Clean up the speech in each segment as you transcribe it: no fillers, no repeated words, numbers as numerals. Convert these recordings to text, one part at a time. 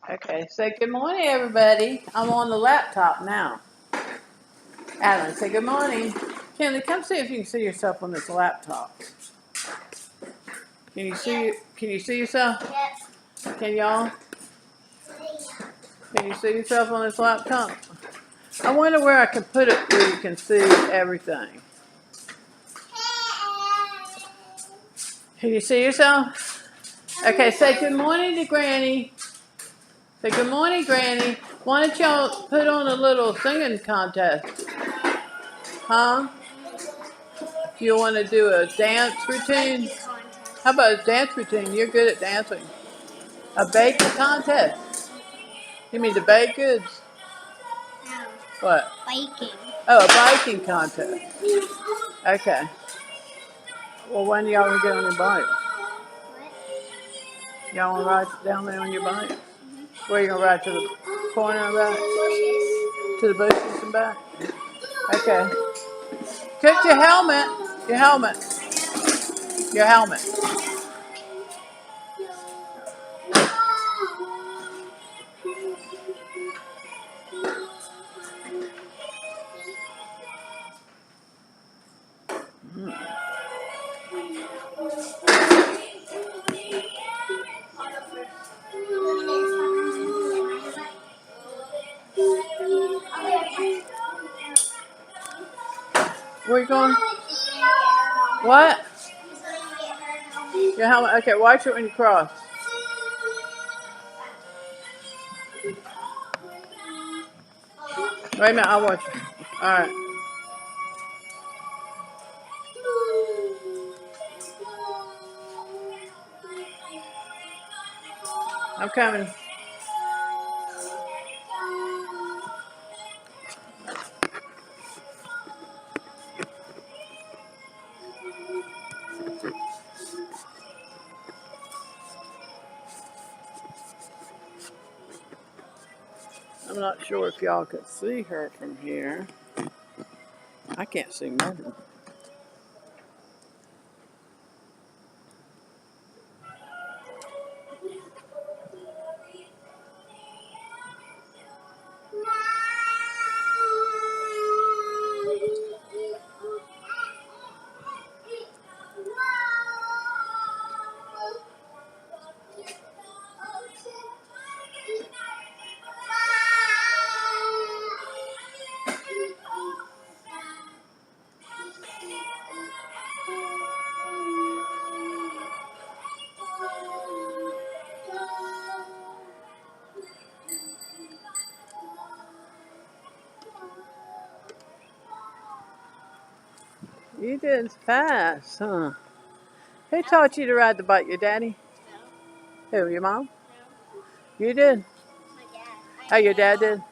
Okay, say good morning, everybody. I'm on the laptop now. Alan, say good morning. Kinley, come see if you can see yourself on this laptop. Can you see? Yes. Can you see yourself? Yes. Can y'all? Can you see yourself on this laptop? I wonder where I can put it where you can see everything. Can you see yourself? Okay, say good morning to Granny. Say good morning, Granny. Why don't y'all put on a little singing contest? Huh? You want to do a dance routine? How about a dance routine? You're good at dancing. A baking contest? You mean to bake goods? No. What? Biking. Oh, a biking contest. Okay. Well, when y'all gonna get on your bike? What? Y'all wanna ride down there on your bike? Where you gonna ride, to the corner and back? Bushes. To the bushes and back? Okay. Put your helmet. Your helmet. Your helmet. Where you going? What? Your helmet. Okay, watch it when you cross. Wait a minute, I'll watch it. Alright. I'm coming. I'm not sure if y'all can see her from here. I can't see nothing. You did fast, huh? Who taught you to ride the bike? Your daddy? No. Who, your mom? No. You did? My dad. Oh, your dad did?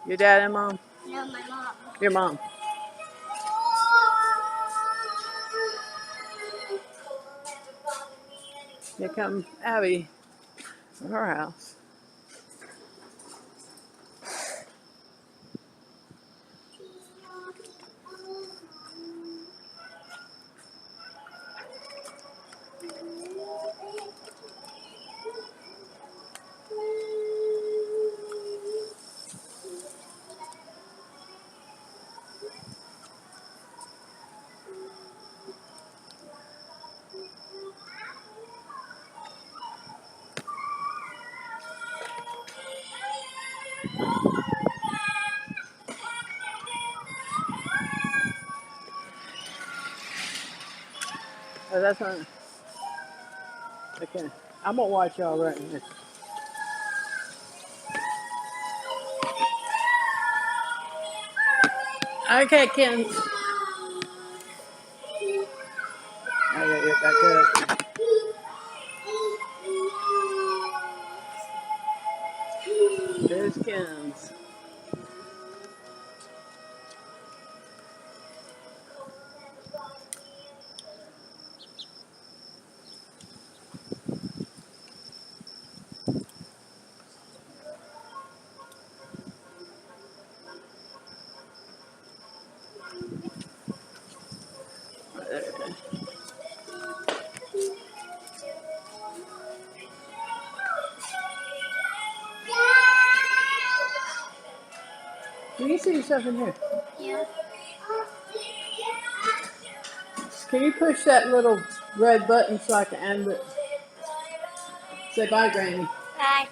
Your dad and mom? No, my mom. Your mom. Here comes Abby from her house. Oh, that's not. Okay. I'm gonna watch y'all right here. Okay, Ken. I gotta get back up. There's Ken's. Do you see yourself in here? Yeah. Can you push that little red button so I can end it? Say bye, Granny. Bye.